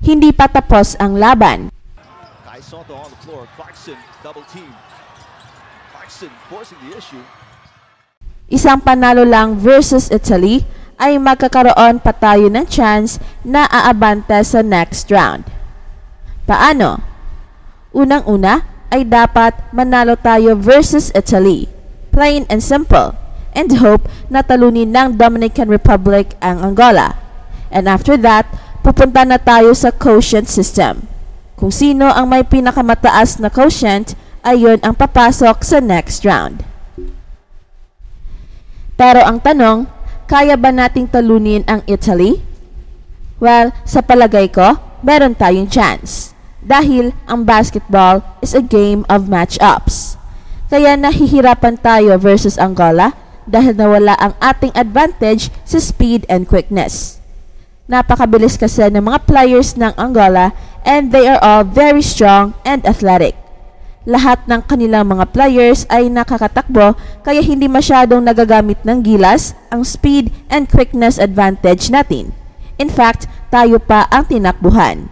hindi pa tapos ang laban. Soto on the floor. Clarkson double team. Clarkson forcing the issue. Isang panalo lang versus Italy ay magkakaroon pa tayo ng chance na aabante sa next round. Paano? Unang-una ay dapat manalo tayo versus Italy. Plain and simple. And hope na talunin ng Dominican Republic ang Angola. And after that, pupunta na tayo sa quotient system. Kung sino ang may pinakamataas na quotient, ayon ang papasok sa next round. Pero ang tanong, kaya ba nating talunin ang Italy? Well, sa palagay ko, meron tayong chance. Dahil ang basketball is a game of match-ups. Kaya nahihirapan tayo versus Angola dahil nawala ang ating advantage sa speed and quickness. Napakabilis kasi ng mga players ng Angola and they are all very strong and athletic. Lahat ng kanilang mga players ay nakakatakbo kaya hindi masyadong nagagamit ng gilas ang speed and quickness advantage natin. In fact, tayo pa ang tinakbuhan.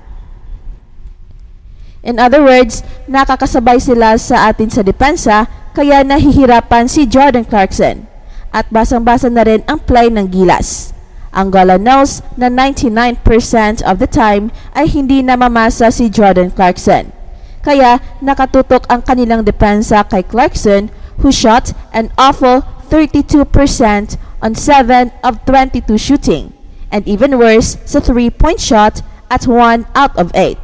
In other words, nakakasabay sila sa atin sa depensa kaya nahihirapan si Jordan Clarkson. At basang-basa na rin ang play ng gilas. Angola knows na 99% of the time ay hindi namamasa si Jordan Clarkson. Kaya nakatutok ang kanilang depensa kay Clarkson who shot an awful 32% on 7 of 22 shooting and even worse sa 3-point shot at 1 out of 8.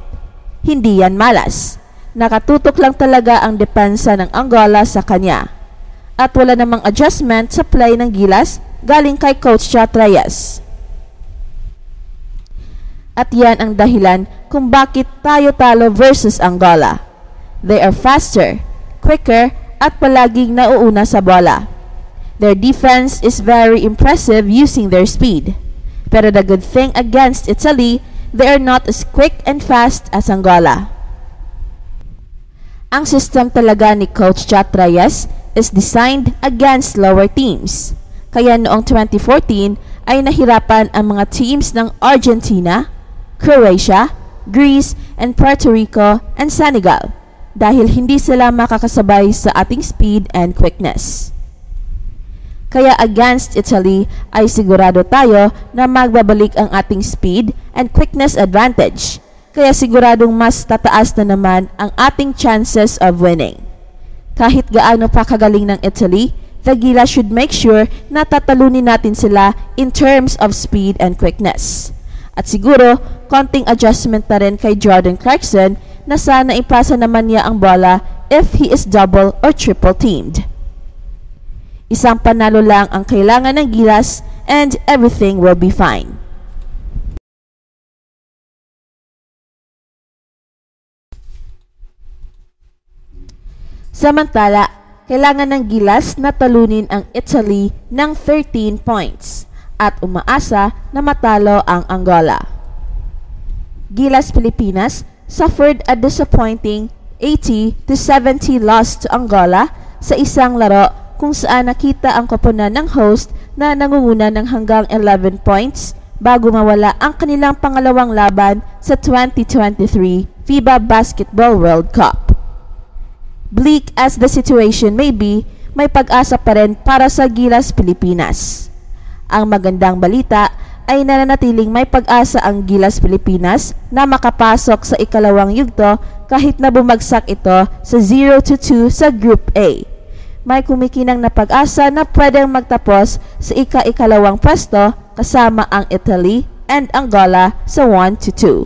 Hindi yan malas. Nakatutok lang talaga ang depensa ng Angola sa kanya. At wala namang adjustment sa play ng gilas galing kay Coach Chot Reyes. At yan ang dahilan kung bakit tayo talo versus Angola. They are faster, quicker, at palaging nauuna sa bola. Their defense is very impressive using their speed. Pero the good thing against Italy, they are not as quick and fast as Angola. Ang system talaga ni Coach Chot Reyes is designed against lower teams. Kaya noong 2014 ay nahirapan ang mga teams ng Argentina, Croatia, Greece, and Puerto Rico and Senegal dahil hindi sila makakasabay sa ating speed and quickness. Kaya against Italy ay sigurado tayo na magbabalik ang ating speed and quickness advantage. Kaya siguradong mas tataas na naman ang ating chances of winning. Kahit gaano pa kagaling ng Italy, the Gilas should make sure na tatalunin natin sila in terms of speed and quickness. At siguro, konting adjustment na rin kay Jordan Clarkson na sana ipasa naman niya ang bola if he is double or triple teamed. Isang panalo lang ang kailangan ng Gilas and everything will be fine. Samantala, kailangan ng Gilas na talunin ang Italy ng 13 points at umaasa na matalo ang Angola. Gilas Pilipinas suffered a disappointing 80-70 loss to Angola sa isang laro kung saan nakita ang koponan ng host na nangunguna ng hanggang 11 points bago mawala ang kanilang pangalawang laban sa 2023 FIBA Basketball World Cup. Bleak as the situation may be, may pag-asa pa rin para sa Gilas Pilipinas. Ang magandang balita ay nananatiling may pag-asa ang Gilas Pilipinas na makapasok sa ikalawang yugto kahit na bumagsak ito sa 0-2 sa Group A. May kumikinang na pag-asa na pwedeng magtapos sa ikalawang pwesto kasama ang Italy and Angola sa 1-2.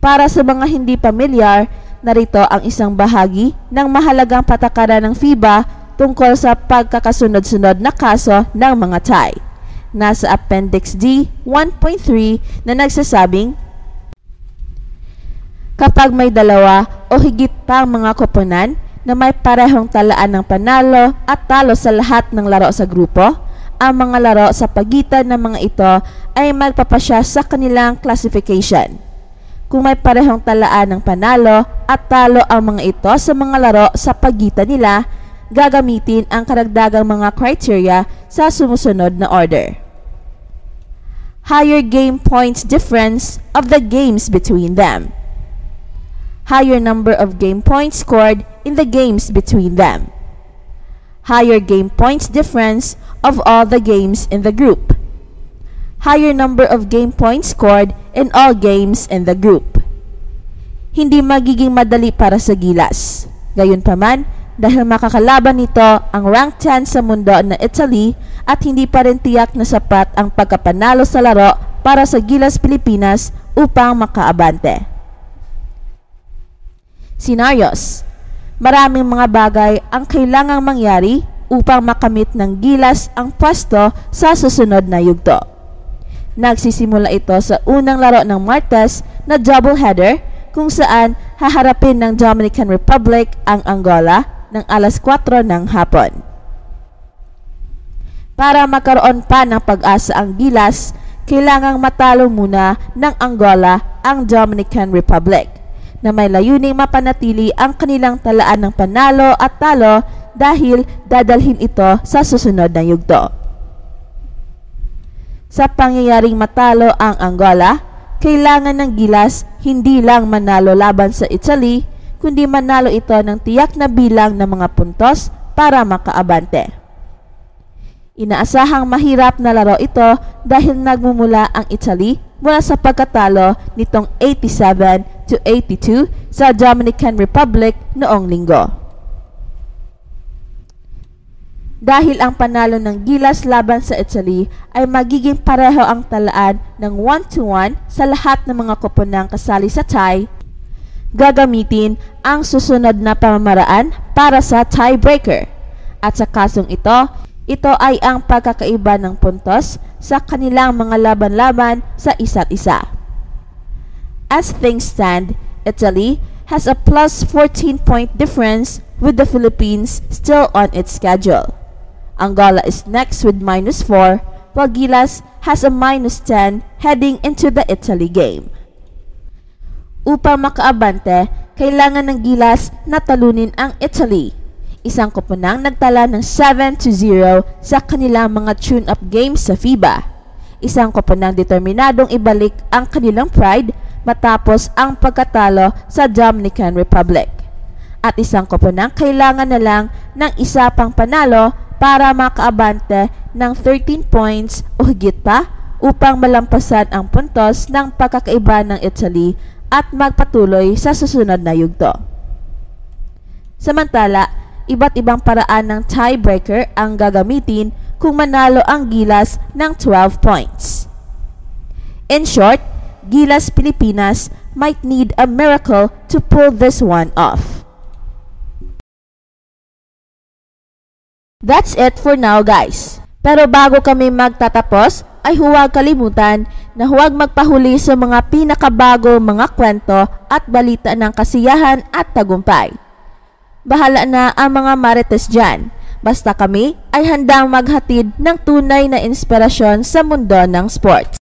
Para sa mga hindi pamilyar, narito ang isang bahagi ng mahalagang patakaran ng FIBA tungkol sa pagkakasunod-sunod na kaso ng mga tie. Nasa Appendix D 1.3 na nagsasabing, kapag may dalawa o higit pang mga koponan na may parehong talaan ng panalo at talo sa lahat ng laro sa grupo, ang mga laro sa pagitan ng mga ito ay magpapasya sa kanilang classification. Kung may parehong talaan ng panalo at talo ang mga ito sa mga laro sa pagitan nila, gagamitin ang karagdagang mga criteria sa sumusunod na order. higher game points difference of the games between them. Higher number of game points scored in the games between them. Higher game points difference of all the games in the group. Higher number of game points scored in all games in the group. Hindi magiging madali para sa Gilas. Gayunpaman, dahil makakalaban nito ang ranked 10 sa mundo na Italy at hindi pa rin tiyak na sapat ang pagkapanalo sa laro para sa Gilas Pilipinas upang makaabante. Scenarios. Maraming mga bagay ang kailangang mangyari upang makamit ng Gilas ang pwesto sa susunod na yugto. Nagsisimula ito sa unang laro ng Martes na doubleheader kung saan haharapin ng Dominican Republic ang Angola ng alas 4 ng hapon. Para magkaroon pa ng pag-asa ang Gilas, kailangang matalo muna ng Angola ang Dominican Republic, na may layuning mapanatili ang kanilang talaan ng panalo at talo dahil dadalhin ito sa susunod na yugto. Sa pangyayaring matalo ang Angola, kailangan ng Gilas hindi lang manalo laban sa Italy, kundi manalo ito ng tiyak na bilang ng mga puntos para makaabante. Inaasahang mahirap na laro ito dahil nagmumula ang Italy mula sa pagkatalo nitong 87-82 sa Dominican Republic noong linggo. Dahil ang panalo ng Gilas laban sa Italy ay magiging pareho ang talaan ng 1-1 sa lahat ng mga koponang kasali sa tie, gagamitin ang susunod na pamamaraan para sa tiebreaker. At sa kasong ito ay ang pagkakaiba ng puntos sa kanilang mga laban-laban sa isa't isa. As things stand, Italy has a plus 14-point difference with the Philippines still on its schedule. Angola is next with -4, while Gilas has a -10 heading into the Italy game. Upang makaabante, kailangan ng Gilas na talunin ang Italy. Isang koponang nagtala ng 7-0 sa kanilang mga tune-up games sa FIBA. Isang koponang determinadong ibalik ang kanilang pride matapos ang pagkatalo sa Dominican Republic. At isang koponang kailangan na lang ng isa pang panalo para makaabante ng 13 points o higit pa upang malampasan ang puntos ng pagkakaiba ng Italy at magpatuloy sa susunod na yugto. Samantala, iba't ibang paraan ng tiebreaker ang gagamitin kung manalo ang Gilas ng 12 points. In short, Gilas Pilipinas might need a miracle to pull this one off. That's it for now, guys. Pero bago kami magtatapos, ay huwag kalimutan na huwag magpahuli sa mga pinakabago mga kwento at balita ng kasiyahan at tagumpay. Bahala na ang mga marites dyan. Basta kami ay handang maghatid ng tunay na inspirasyon sa mundo ng sports.